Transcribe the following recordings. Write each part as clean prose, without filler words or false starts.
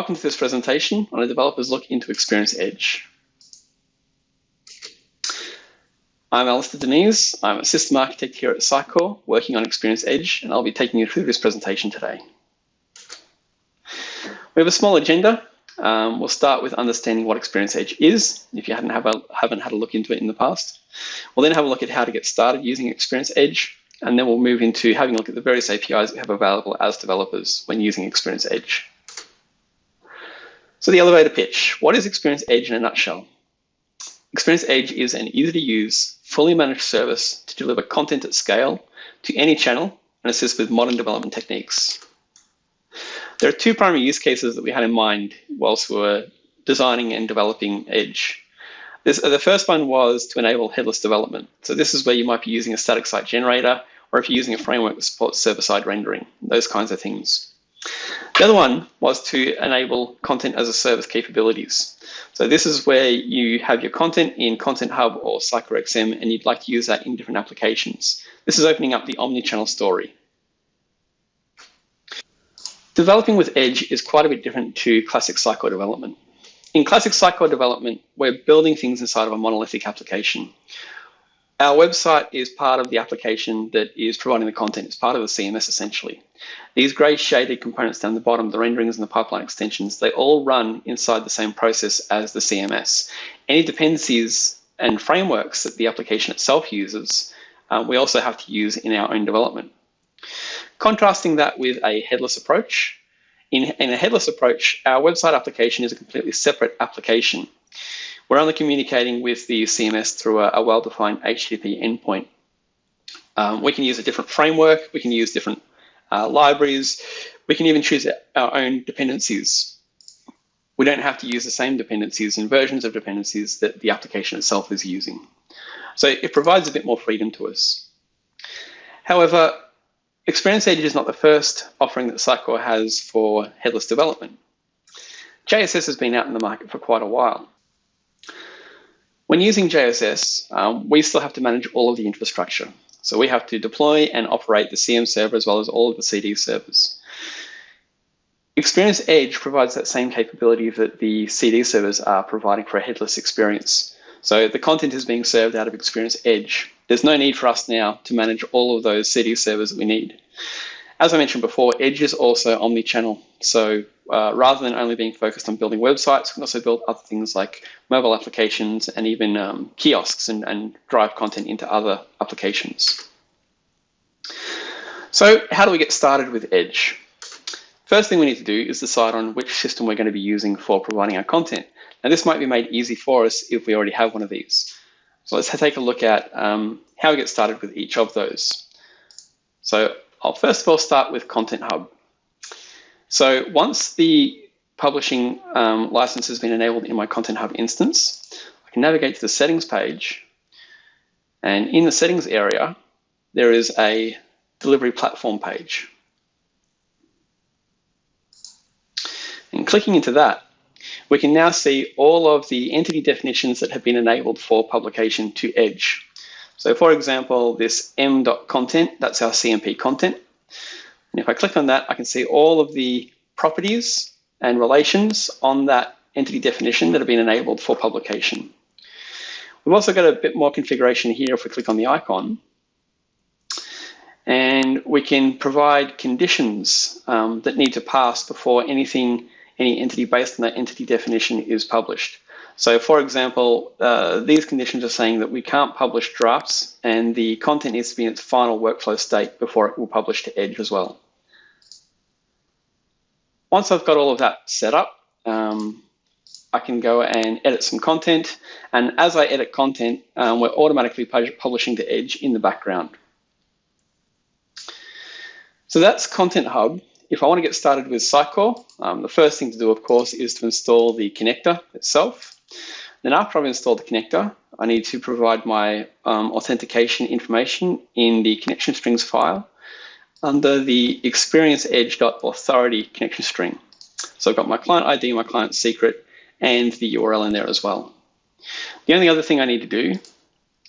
Welcome to this presentation on a developer's look into Experience Edge. I'm Alistair Deneys. I'm a system architect here at Sitecore, working on Experience Edge, and I'll be taking you through this presentation today. We have a small agenda. We'll start with understanding what Experience Edge is, if you haven't had a look into it in the past. We'll then have a look at how to get started using Experience Edge, and then we'll move into having a look at the various APIs we have available as developers when using Experience Edge. So the elevator pitch. What is Experience Edge in a nutshell? Experience Edge is an easy-to-use, fully managed service to deliver content at scale to any channel and assist with modern development techniques. There are two primary use cases that we had in mind whilst we were designing and developing Edge. The first one was to enable headless development. So this is where you might be using a static site generator, or if you're using a framework that supports server-side rendering, those kinds of things. The other one was to enable content as a service capabilities. So this is where you have your content in Content Hub or Sitecore XM, and you'd like to use that in different applications. This is opening up the omni-channel story. Developing with Edge is quite a bit different to classic Sitecore development. In classic Sitecore development, we're building things inside of a monolithic application. Our website is part of the application that is providing the content. It's part of the CMS, essentially. These grey shaded components down the bottom, the renderings and the pipeline extensions, they all run inside the same process as the CMS. Any dependencies and frameworks that the application itself uses, we also have to use in our own development. Contrasting that with a headless approach, in a headless approach, our website application is a completely separate application. We're only communicating with the CMS through a well-defined HTTP endpoint. We can use a different framework, we can use different libraries, we can even choose our own dependencies. We don't have to use the same dependencies and versions of dependencies that the application itself is using. So it provides a bit more freedom to us. However, Experience Edge is not the first offering that Sitecore has for headless development. JSS has been out in the market for quite a while. When using JSS, we still have to manage all of the infrastructure. So we have to deploy and operate the CM server as well as all of the CD servers. Experience Edge provides that same capability that the CD servers are providing for a headless experience. So the content is being served out of Experience Edge. There's no need for us now to manage all of those CD servers that we need. As I mentioned before, Edge is also omni-channel. So rather than only being focused on building websites, we can also build other things like mobile applications and even kiosks and drive content into other applications. So how do we get started with Edge? First thing we need to do is decide on which system we're going to be using for providing our content. Now this might be made easy for us if we already have one of these. So let's take a look at how we get started with each of those. So I'll first of all start with Content Hub. So once the publishing license has been enabled in my Content Hub instance, I can navigate to the settings page. And in the settings area, there is a delivery platform page. And clicking into that, we can now see all of the entity definitions that have been enabled for publication to Edge. So for example, this m.content, that's our CMP content. And if I click on that, I can see all of the properties and relations on that entity definition that have been enabled for publication. We've also got a bit more configuration here if we click on the icon. And we can provide conditions that need to pass before any entity based on that entity definition is published. So for example, these conditions are saying that we can't publish drafts and the content needs to be in its final workflow state before it will publish to Edge as well. Once I've got all of that set up, I can go and edit some content. And as I edit content, we're automatically publishing to Edge in the background. So that's Content Hub. If I want to get started with Sitecore, the first thing to do, of course, is to install the connector itself. Then after I've installed the connector, I need to provide my authentication information in the connection strings file under the experienceedge.authority connection string. So I've got my client ID, my client secret, and the URL in there as well. The only other thing I need to do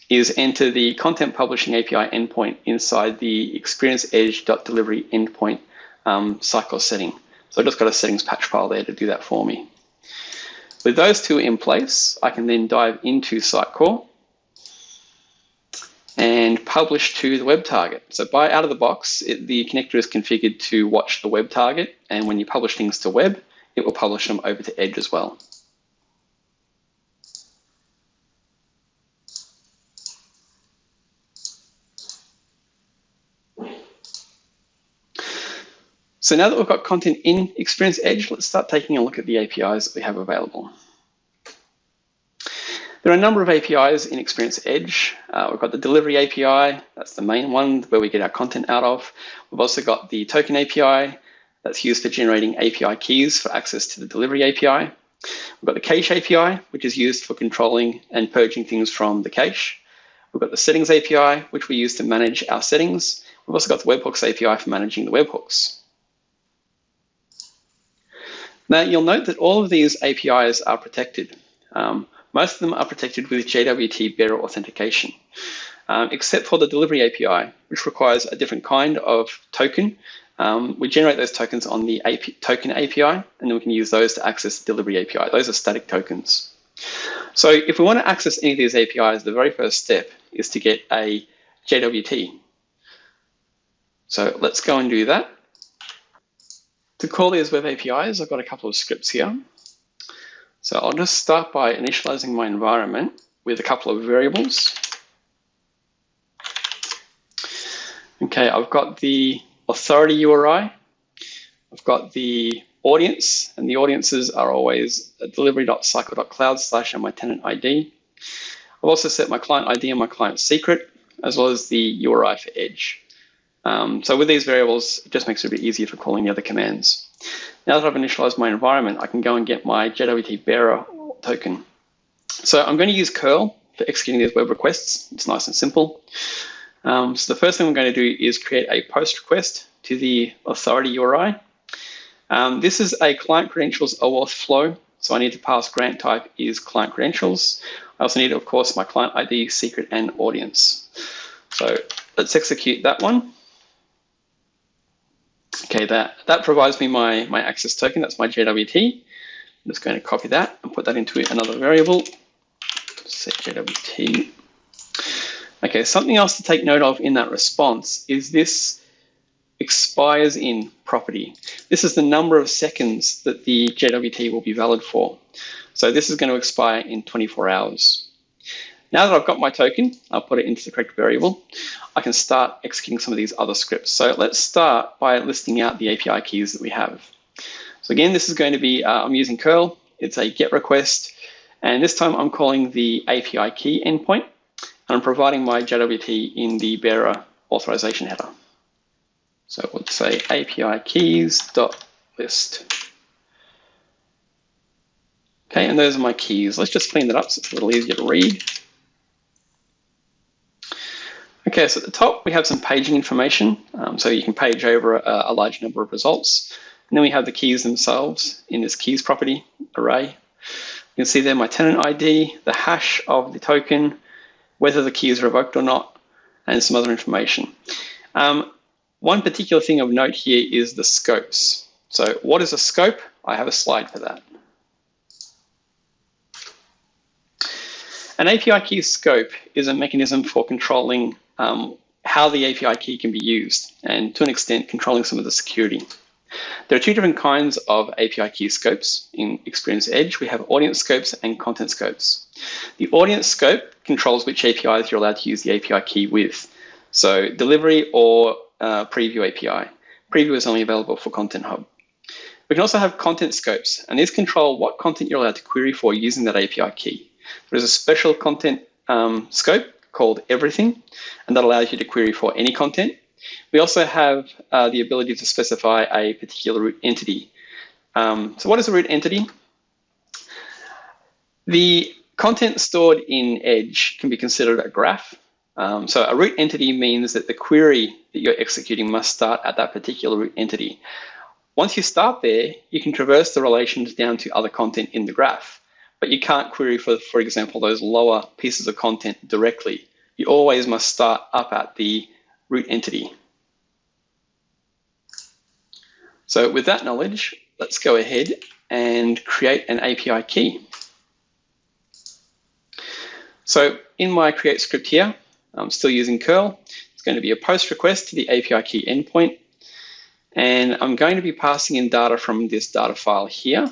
is enter the content publishing API endpoint inside the experienceedge.delivery endpoint Sitecore setting. So I've just got a settings patch file there to do that for me. With those two in place, I can then dive into Sitecore and publish to the web target. So out of the box, the connector is configured to watch the web target, and when you publish things to web, it will publish them over to Edge as well. So now that we've got content in Experience Edge, let's start taking a look at the APIs that we have available. There are a number of APIs in Experience Edge. We've got the delivery API, that's the main one where we get our content out of. We've also got the token API that's used for generating API keys for access to the delivery API. We've got the cache API, which is used for controlling and purging things from the cache. We've got the settings API, which we use to manage our settings. We've also got the Webhooks API for managing the webhooks. Now, you'll note that all of these APIs are protected. Most of them are protected with JWT bearer authentication, except for the delivery API, which requires a different kind of token. We generate those tokens on the token API, and then we can use those to access the delivery API. Those are static tokens. So if we want to access any of these APIs, the very first step is to get a JWT. So let's go and do that. To call these web APIs, I've got a couple of scripts here. So I'll just start by initializing my environment with a couple of variables. Okay, I've got the authority URI. I've got the audience, and the audiences are always delivery.cycle.cloud/ and my tenant ID. I've also set my client ID and my client secret, as well as the URI for Edge. So with these variables, it just makes it a bit easier for calling the other commands. Now that I've initialized my environment, I can go and get my JWT bearer token. So I'm going to use curl for executing these web requests. It's nice and simple. So the first thing I'm going to do is create a post request to the authority URI. This is a client credentials OAuth flow, so I need to pass grant type is client credentials. I also need, of course, my client ID, secret, and audience. So let's execute that one. Okay, that provides me my access token. That's my JWT. I'm just going to copy that and put that into another variable. Set JWT. Okay, something else to take note of in that response is this expires in property. This is the number of seconds that the JWT will be valid for. So this is going to expire in 24 hours. Now that I've got my token, I'll put it into the correct variable. I can start executing some of these other scripts. So let's start by listing out the API keys that we have. So again, this is going to be, I'm using curl. It's a GET request. And this time I'm calling the API key endpoint. And I'm providing my JWT in the bearer authorization header. So let's say API keys.list. Okay, and those are my keys. Let's just clean that up so it's a little easier to read. Okay, so at the top, we have some paging information. So you can page over a large number of results. And then we have the keys themselves in this keys property array. You can see there my tenant ID, the hash of the token, whether the key is revoked or not, and some other information. One particular thing of note here is the scopes. So what is a scope? I have a slide for that. An API key scope is a mechanism for controlling how the API key can be used, and to an extent, controlling some of the security. There are two different kinds of API key scopes in Experience Edge. We have audience scopes and content scopes. The audience scope controls which APIs you're allowed to use the API key with. So delivery or preview API. Preview is only available for Content Hub. We can also have content scopes, and these control what content you're allowed to query for using that API key. There's a special content scope called everything, and that allows you to query for any content. We also have the ability to specify a particular root entity. So what is a root entity? The content stored in Edge can be considered a graph. So a root entity means that the query that you're executing must start at that particular root entity. Once you start there, you can traverse the relations down to other content in the graph, but you can't query for example, those lower pieces of content directly. You always must start up at the root entity. So with that knowledge, let's go ahead and create an API key. So in my create script here, I'm still using curl. It's going to be a post request to the API key endpoint. And I'm going to be passing in data from this data file here.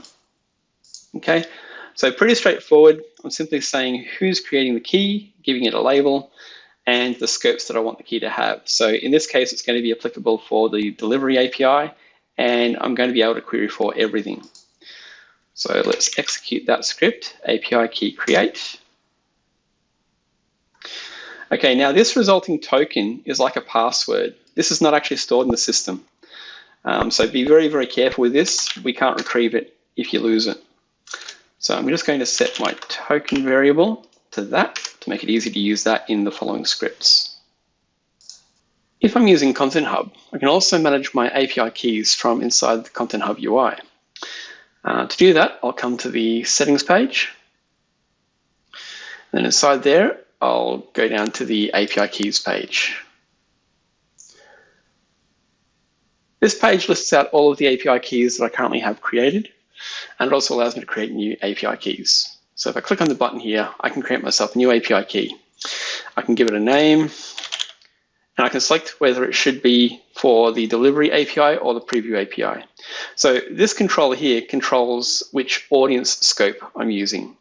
Okay, so pretty straightforward. I'm simply saying who's creating the key, giving it a label, and the scopes that I want the key to have. So in this case, it's going to be applicable for the delivery API, and I'm going to be able to query for everything. So let's execute that script, API key create. Okay, now this resulting token is like a password. This is not actually stored in the system. So be very, very careful with this. We can't retrieve it if you lose it. So I'm just going to set my token variable to that to make it easy to use that in the following scripts. If I'm using Content Hub, I can also manage my API keys from inside the Content Hub UI. To do that, I'll come to the settings page. Then inside there, I'll go down to the API keys page. This page lists out all of the API keys that I currently have created, and it also allows me to create new API keys. So if I click on the button here, I can create myself a new API key. I can give it a name, and I can select whether it should be for the delivery API or the preview API. So this controller here controls which audience scope I'm using.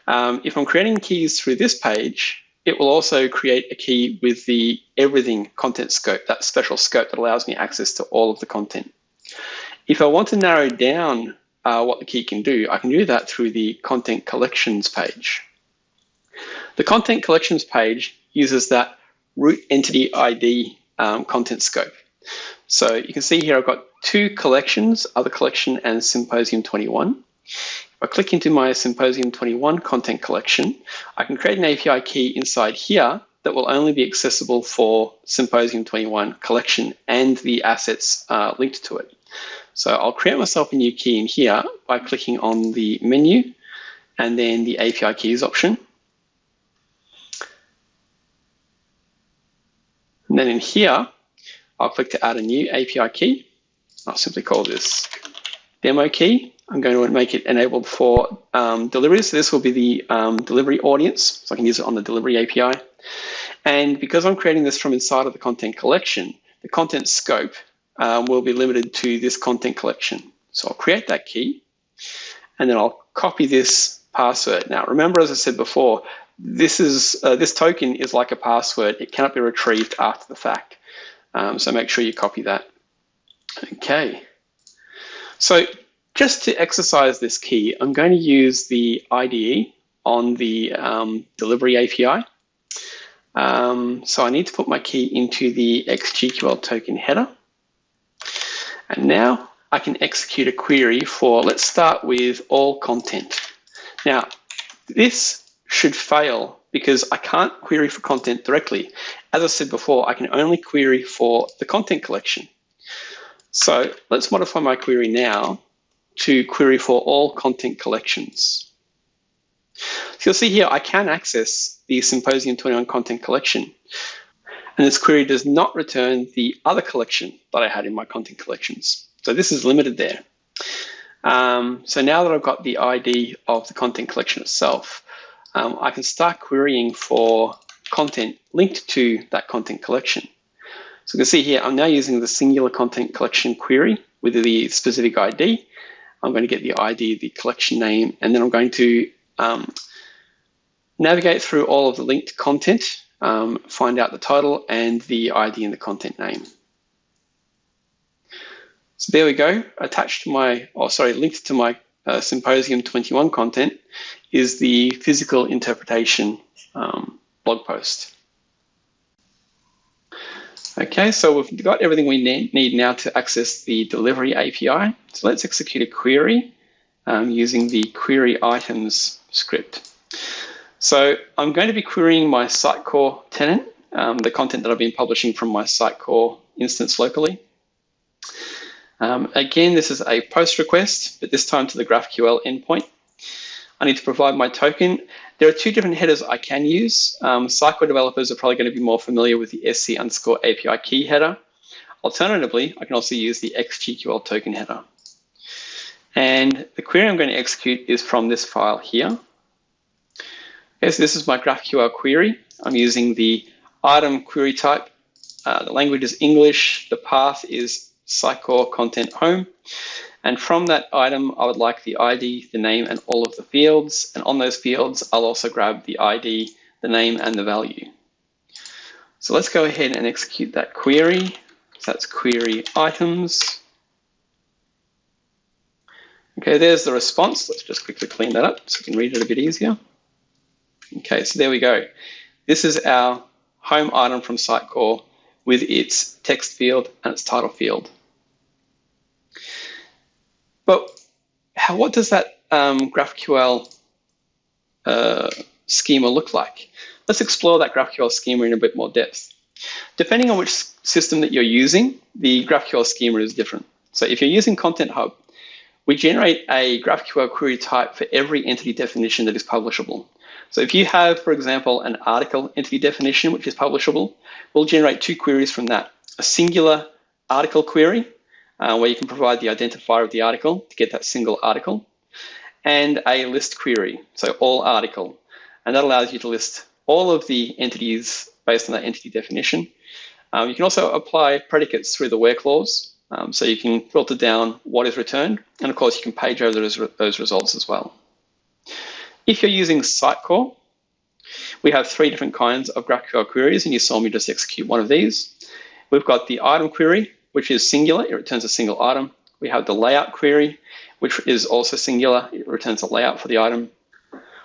If I'm creating keys through this page, it will also create a key with the everything content scope, that special scope that allows me access to all of the content. If I want to narrow down what the key can do, I can do that through the content collections page. The content collections page uses that root entity ID content scope. So you can see here I've got two collections, other collection and Symposium 21. If I click into my Symposium 21 content collection, I can create an API key inside here that will only be accessible for Symposium 21 collection and the assets linked to it. So I'll create myself a new key in here by clicking on the menu and then the API keys option. And then in here, I'll click to add a new API key. I'll simply call this demo key. I'm going to make it enabled for delivery. So this will be the delivery audience. So I can use it on the delivery API. And because I'm creating this from inside of the content collection, the content scope will be limited to this content collection. So I'll create that key and then I'll copy this password. Now, remember, as I said before, this token is like a password. It cannot be retrieved after the fact. So make sure you copy that. Okay. So just to exercise this key, I'm going to use the IDE on the delivery API. So I need to put my key into the XGQL token header. And now I can execute a query for, let's start with all content. Now, this should fail because I can't query for content directly. As I said before, I can only query for the content collection. So let's modify my query now to query for all content collections. So you'll see here, I can access the Symposium 21 content collection. And this query does not return the other collection that I had in my content collections. So this is limited there. So now that I've got the ID of the content collection itself, I can start querying for content linked to that content collection. So you can see here, I'm now using the singular content collection query with the specific ID. I'm going to get the ID, the collection name, and then I'm going to navigate through all of the linked content, find out the title and the ID and the content name. So there we go. Attached to my, linked to my Symposium 21 content is the physical interpretation blog post. Okay, so we've got everything we need now to access the delivery API. So let's execute a query using the query items script. So I'm going to be querying my Sitecore tenant, the content that I've been publishing from my Sitecore instance locally. Again, this is a post request, but this time to the GraphQL endpoint. I need to provide my token. There are two different headers I can use. Sitecore developers are probably going to be more familiar with the SC_API key header. Alternatively, I can also use the XGQL token header. And the query I'm going to execute is from this file here. Okay, so this is my GraphQL query. I'm using the item query type. The language is English. The path is Sitecore content home. And from that item, I would like the ID, the name, and all of the fields. And on those fields, I'll also grab the ID, the name, and the value. So let's go ahead and execute that query. So that's query items. Okay, there's the response. Let's just quickly clean that up so we can read it a bit easier. Okay, so there we go. This is our home item from Sitecore with its text field and its title field. But what does that GraphQL schema look like? Let's explore that GraphQL schema in a bit more depth. Depending on which system that you're using, the GraphQL schema is different. So if you're using Content Hub, we generate a GraphQL query type for every entity definition that is publishable. So if you have, for example, an article entity definition, which is publishable, we'll generate two queries from that. A singular article query, where you can provide the identifier of the article to get that single article, and a list query, so all article. And that allows you to list all of the entities based on that entity definition. You can also apply predicates through the where clause, so you can filter down what is returned, and of course you can page over those results as well. If you're using Sitecore, we have three different kinds of GraphQL queries, and you saw me just execute one of these. We've got the item query, which is singular, it returns a single item. We have the layout query, which is also singular, it returns a layout for the item.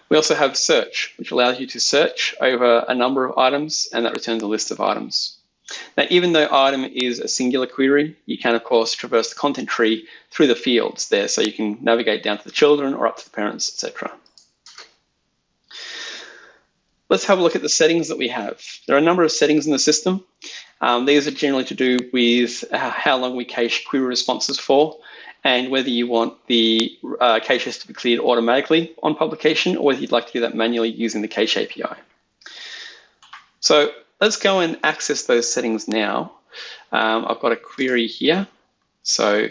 We also have search, which allows you to search over a number of items, and that returns a list of items. Now, even though item is a singular query, you can, of course, traverse the content tree through the fields there, so you can navigate down to the children or up to the parents, etc. Let's have a look at the settings that we have. There are a number of settings in the system. These are generally to do with how long we cache query responses for, and whether you want the caches to be cleared automatically on publication, or whether you'd like to do that manually using the cache API. So let's go and access those settings now. I've got a query here. So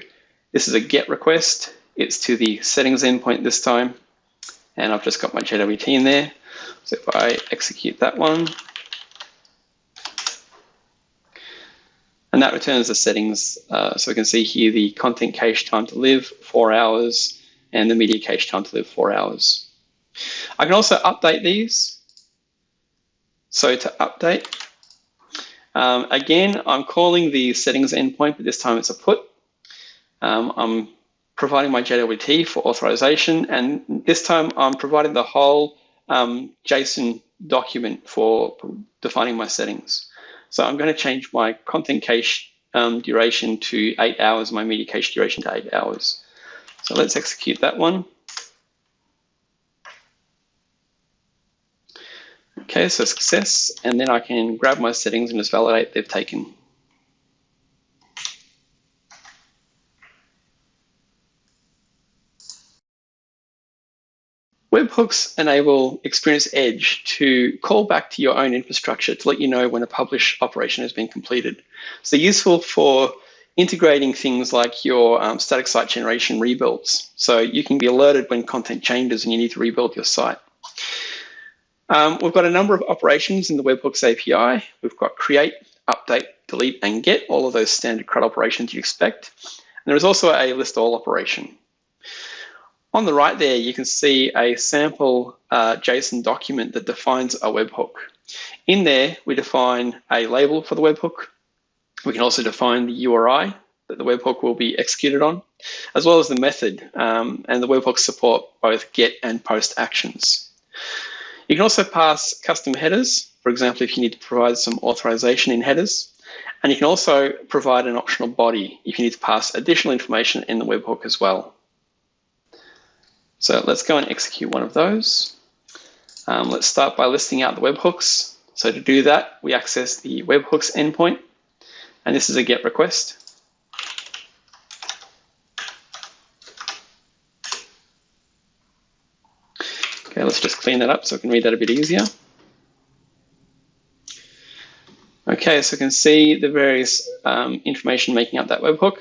this is a GET request. It's to the settings endpoint this time, and I've just got my JWT in there. So if I execute that one, and that returns the settings. So we can see here the content cache time to live, 4 hours, and the media cache time to live, 4 hours. I can also update these. So to update, again, I'm calling the settings endpoint, but this time it's a put. I'm providing my JWT for authorization, and this time I'm providing the whole JSON document for defining my settings. So I'm going to change my content cache duration to 8 hours, my media cache duration to 8 hours. So let's execute that one. Okay, so success, and then I can grab my settings and just validate they've taken. Webhooks enable Experience Edge to call back to your own infrastructure to let you know when a publish operation has been completed. So useful for integrating things like your static site generation rebuilds. So you can be alerted when content changes and you need to rebuild your site. We've got a number of operations in the Webhooks API. We've got create, update, delete, and get, all of those standard CRUD operations you expect. And there is also a list all operation. On the right there, you can see a sample JSON document that defines a webhook. In there, we define a label for the webhook. We can also define the URI that the webhook will be executed on, as well as the method, and the webhooks support both get and post actions. You can also pass custom headers, for example, if you need to provide some authorization in headers, and you can also provide an optional body if you need to pass additional information in the webhook as well. So let's go and execute one of those. Let's start by listing out the webhooks. So to do that, we access the webhooks endpoint, and this is a GET request. Okay, let's just clean that up so I can read that a bit easier. Okay, so I can see the various information making up that webhook.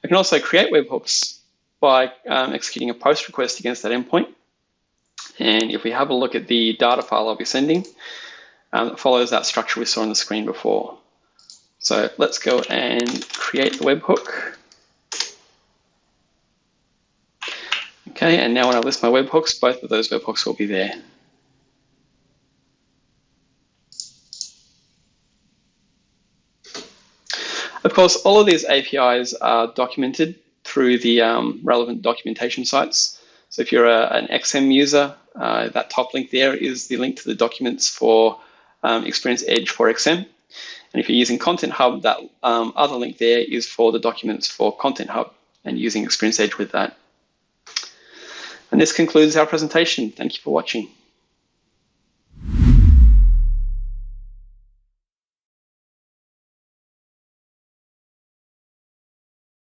I can also create webhooks by executing a post request against that endpoint. And if we have a look at the data file I'll be sending, it follows that structure we saw on the screen before. So let's go and create the webhook. Okay, and now when I list my webhooks, both of those webhooks will be there. Of course, all of these APIs are documented through the relevant documentation sites. So if you're an XM user, that top link there is the link to the documents for Experience Edge for XM. And if you're using Content Hub, that other link there is for the documents for Content Hub and using Experience Edge with that. And this concludes our presentation. Thank you for watching.